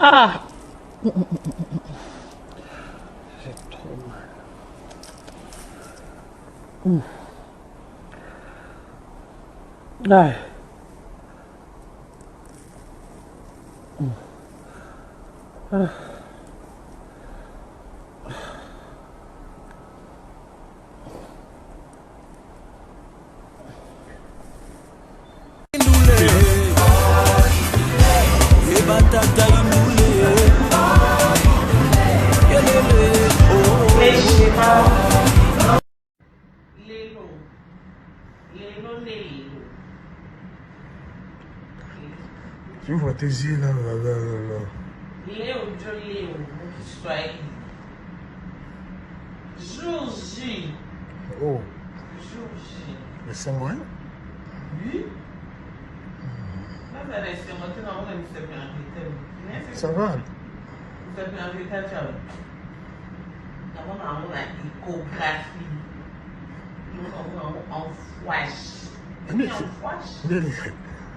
Ah! J'ai trop mal. Aïe. Ah. Je vois tes yeux là. Léo de Léo, Kiswahili. Jour-J. Oh. Jour-J. Le Saint-Gouin? Oui. Là, ça reste moi, tu n'as pas de se Ça va? Vous avez un véritable. Nous avons une échographie. Nous avons un flash. Un flash?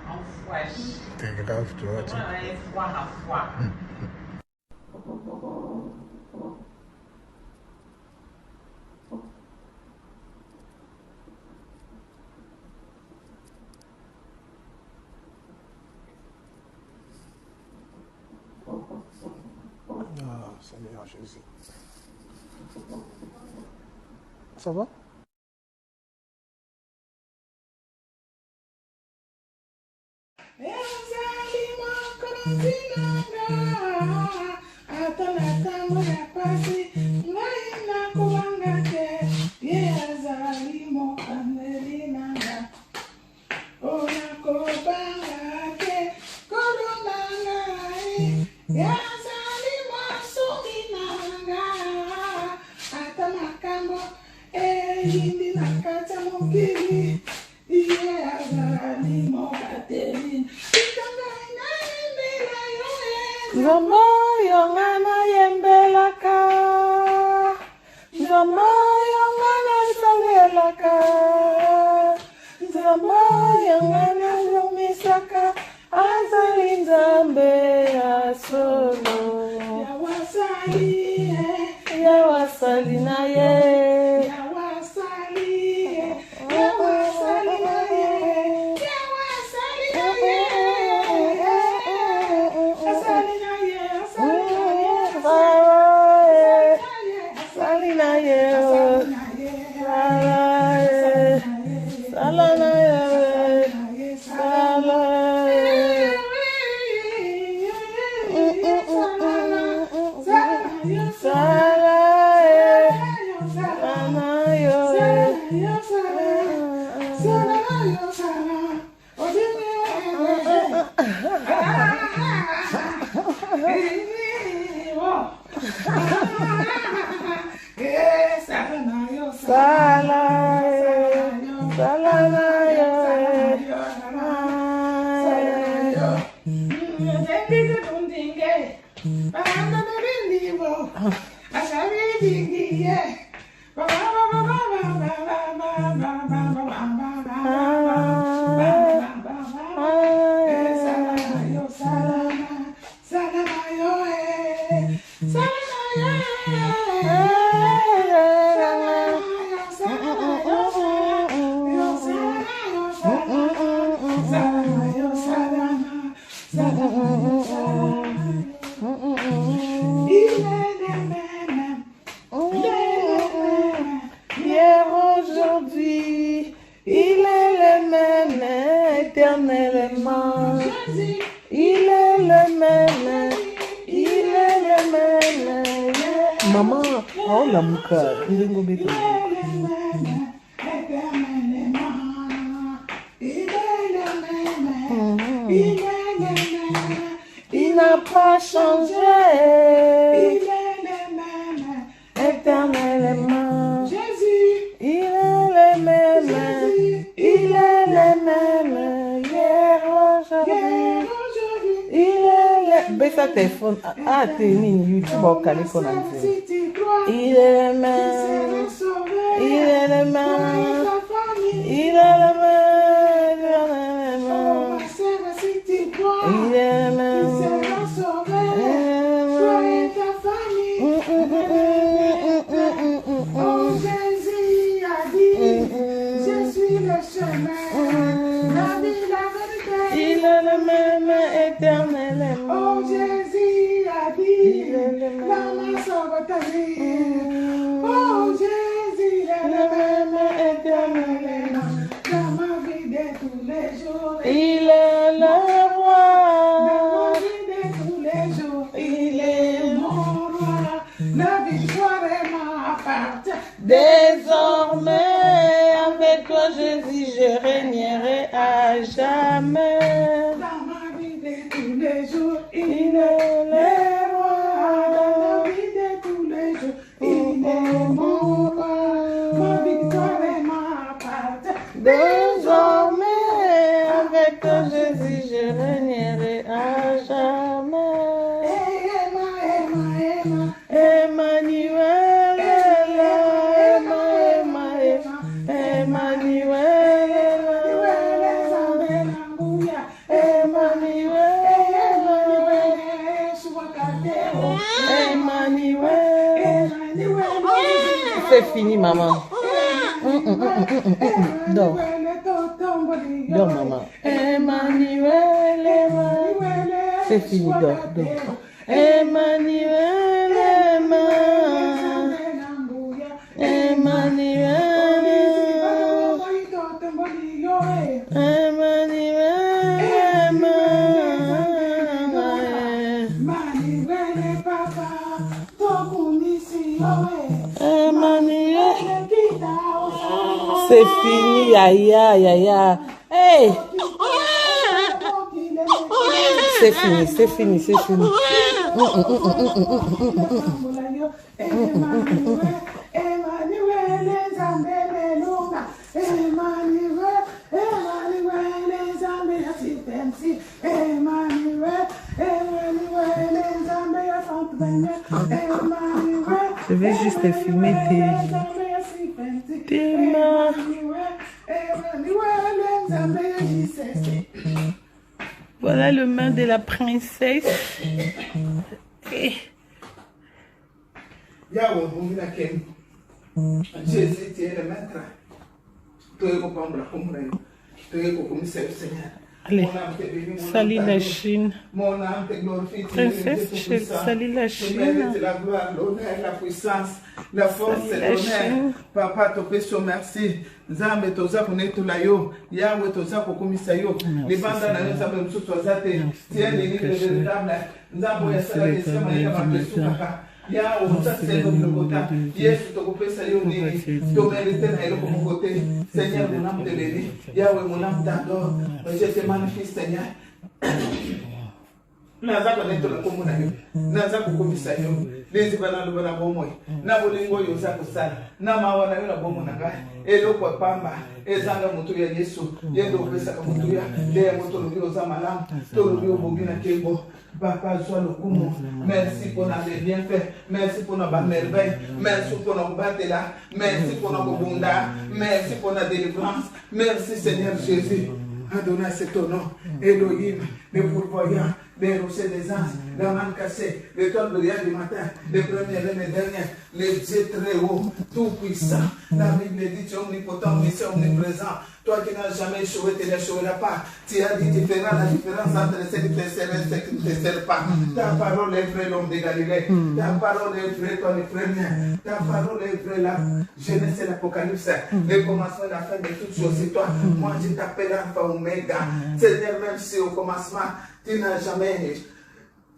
En flash. C'est grave, tu vois. Fois à fois. Ah, Seigneur Jésus. Ça va? Nzambo yongana yembelaka, Nzambo yongana salelaka, Nzambo yongana yomisaka, azali Nzambe ya solo. Yawasali na ye, Maman, oh la mouka, il est gommé tout. Il n'a pas changé. Éternellement. Jésus. Il est le même. Il est le même. Hier, aujourd'hui. Il est le... Baisse ta téléphone. Ah, t'es une YouTube au Californie. Il est le même. Il est le même. Il est le même. Il est le même. chemin, la vie, la vérité. Il est le même éternel. Oh Jésus a dit, l'âme sauve ta vie. Oh Jésus, il est le même éternel. Dans ma vie de tous les jours. Il est le Dans roi. ma vie de tous les jours. Il est mon roi. La victoire est ma part. Désormais, avec toi, Jésus, je régnerai à jamais. Dans ma vie de tous les jours, Il est le roi. Dans roi. la vie de tous les jours, il est mon roi. Ma victoire est ma part. Désormais, avec toi, Jésus, je régnerai à jamais. Emmanuel est là, Emmanuel est là. C'est fini, maman. Dors. Dors, maman. Emmanuel, Emmanuel. C'est fini, dors, dors. Emmanuel, Emmanuel. Emmanuel. C'est fini, yaya, yaya. Hey! C'est fini, c'est fini, c'est fini. Je vais juste filmer tes mains. Voilà le main de la princesse. Et... Jésus, tu es le maître. Allez, salut la Chine. Mon âme te glorifie, Princesse, salut la Chine. La gloire, l'honneur, la puissance, la force et l'honneur. Papa, te pécho, merci. Nzambe toza kunetu la yo, Yahweh toza kukumisa yo. Libanda na nzambe msutu wazate, tiens les livres véritables. Nzambe ya sala kesa maika mapesukaka. Yahweh msase le kota. Yesu tokupesa yo nini. Tomerite na eloko mokote. Seigneur, mon âme te bénit. Yahweh, mon âme t'adore. Je te manifeste, Seigneur. Naza kunetu la komuna yo. Naza kukumisa yo. Lezi bana lubana bomoi. Na bolingo yo za kusala. Na mawana yo na bomo na ngai. Eloko pamba. Ezanga mutu ya Yesu. Yendo pesa ka mutu ya. Le moto lubio za malamu. To lubio bobina kebo. Papa, sois le coup. Merci pour les bienfaits. Merci pour nos merveilles. Merci pour nos batela. Merci pour nos bunda. Merci pour la délivrance. Merci Seigneur Jésus. Adonai, c'est ton nom. Elohim, le pourvoyant, les rochers des anges, la manne cassée, l'étoile brillante du matin, les premiers et les derniers, les dieux très hauts, tout puissant. La Bible dit, tu es omnipotent, omniscient, omniprésent. Toi qui n'as jamais échoué, tu n'échoueras pas. Tu as dit, tu feras la différence entre ceux qui te servent et ceux qui ne te servent pas. Ta parole est vraie, l'homme de Galilée. Ta parole est vraie, toi le premier. Ta parole est vraie, la Genèse et l'Apocalypse. Le commencement et la fin de toutes choses, c'est toi. Moi, je t'appelle Alpha Omega. Seigneur, même si au commencement, tu n'as jamais,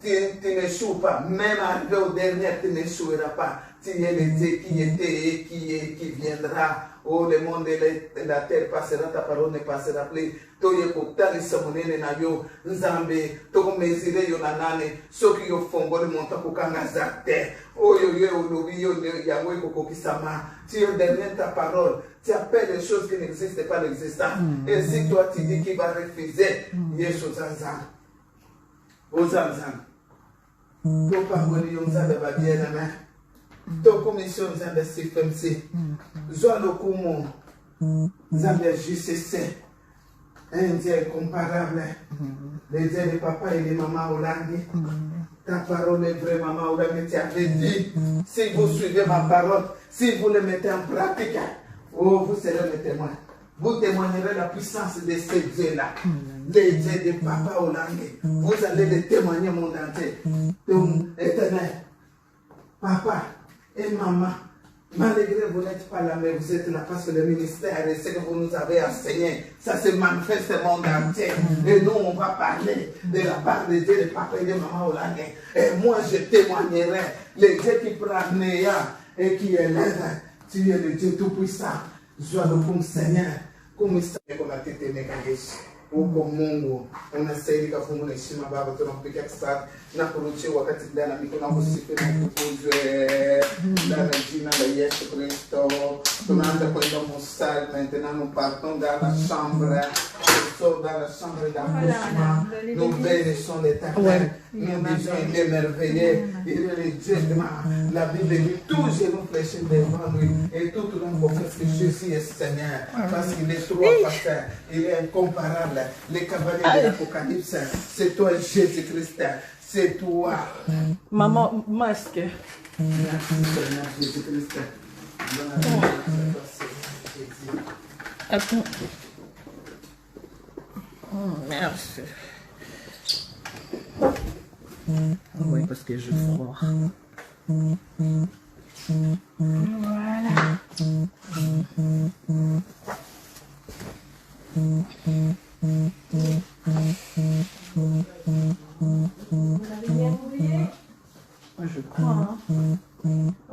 tu n'échoues pas. Même arrivé au dernier, tu n'échoueras pas. Tu es le Dieu qui était et qui est, qui viendra. Oh, le monde et la terre passera, ta parole ne passera plus. Toye kokutali samunene na yo, Nzambe, toko mezire yo nanane, soki yo fongole monta kokanga zakte. Oh yo yo olobi yo yangwe kokokisama. Tu es derrière ta parole, tu appelles les choses qui n'existent pas l'existant. Et si toi tu dis qu'il va refuser, Yesu Zanzan. Oh Zanzan. To pangoli yo Nzambe ba bien amen. To commission Nzambe sifemsi. Zwa lokumo Nzambe JCC. Un Dieu incomparable. Les dieux de papa et de maman Olandi. Ta parole est vraie, maman Olandi. Tu avais dit, si vous suivez ma parole, si vous le mettez en pratique, oh, vous serez mes témoins. Vous témoignerez la puissance de ces dieux-là. Les dieux de Papa Olangue. Vous allez les témoigner, mon entier. Donc, éternel, Papa et Maman, malgré vous n'êtes pas là, mais vous êtes là parce que le ministère et ce que vous nous avez enseigné, ça se manifeste au monde entier. Et nous, on va parler de la part de Dieu, de Papa et de Maman Olangue. Et moi, je témoignerai les dieux qui prennent néant et qui élèvent. Tu es le Dieu Tout-Puissant. Joie comme Seigneur. Comme ça, on a été négligé. Uko Mungu unastahili kafungu na heshima Baba, tunampigia asante na kurudia wakati ndani mikono yako sifa na kutukuzwe ndani jina la Yesu Kristo. Tunaanza kwenda mstari maintenant nous partons dans la chambre, dans la chambre d'accouchement. Nous bénissons l'Éternel, nous disons il est merveilleux, il est le Dieu de la Bible dit tout genou fléchi devant lui et tout le monde confesse que Jésus est Seigneur parce qu'il est trop parfait, il est incomparable. Les cavaliers de l'Apocalypse, c'est toi Jésus-Christ, c'est toi. Maman, masque. Merci Seigneur Jésus-Christ. Attends. Merci. Oui, parce que je froid. Voilà. Je crois.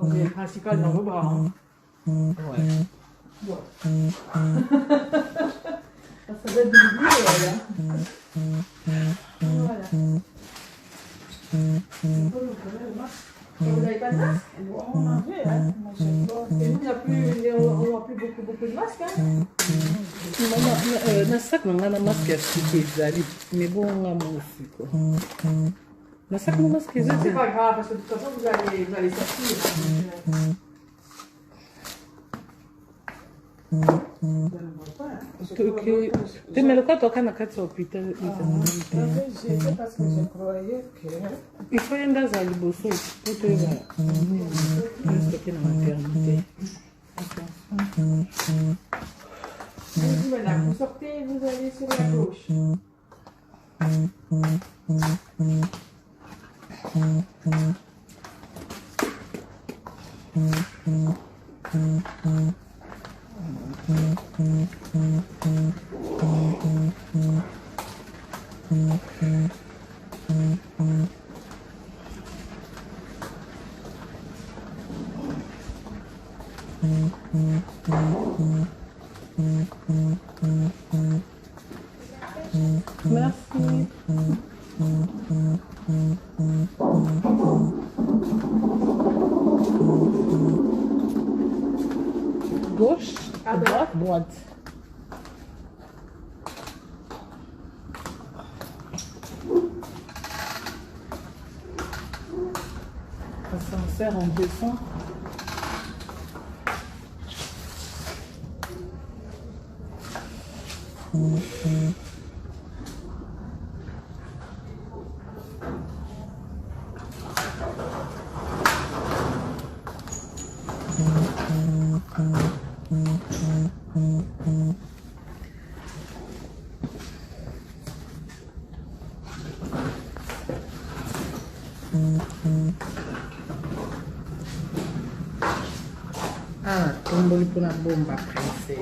Ok, principal dans vos bras. Hein. Ouais. Bon. Ça doit être du bleu, là. Voilà. Vous n'avez pas de masque? On mangeait, hein. Et nous, on n'a plus beaucoup de masques, hein. Na sac na masque ya siki ezali mais bon nga mosi quoi. Na sac na masque ezali. C'est pas grave parce que de toute façon vous allez sortir. Te me loka toka na kati ya hôpital Parce que je croyais que... il faut enda za liboso po toyeba soki na maternité. Voilà, vous sortez, vous allez sur la gauche. Merci. Gauche, à droite, droite. Ascenseur en descend. Ah, tomboli pour la bombe, princesse.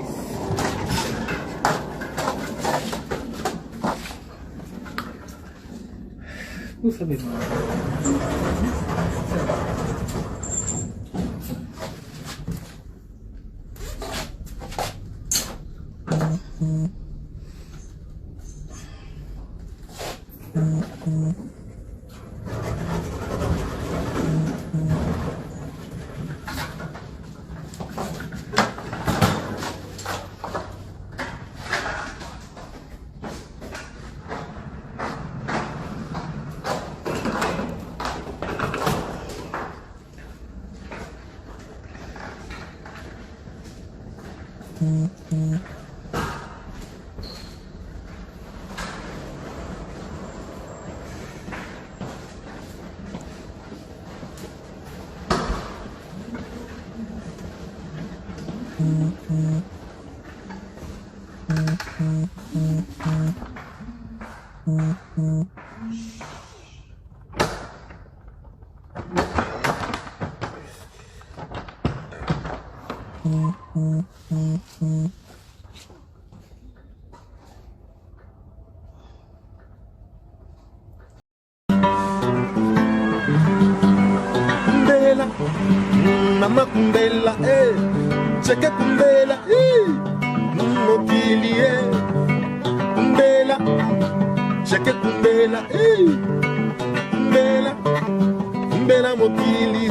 Vous savez pas. Mama Kumbela, cheke Kumbela, mokili, Kumbela, cheke Kumbela, Kumbela, Kumbela mokili,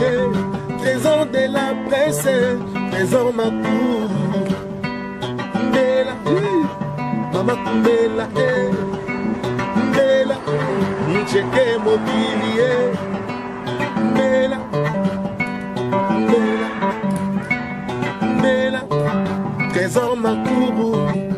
trésor de la presse, trésor ma cour, Kumbela, Mama Kumbela, Kumbela, cheke mokili, Kumbela. Trésor ma cour.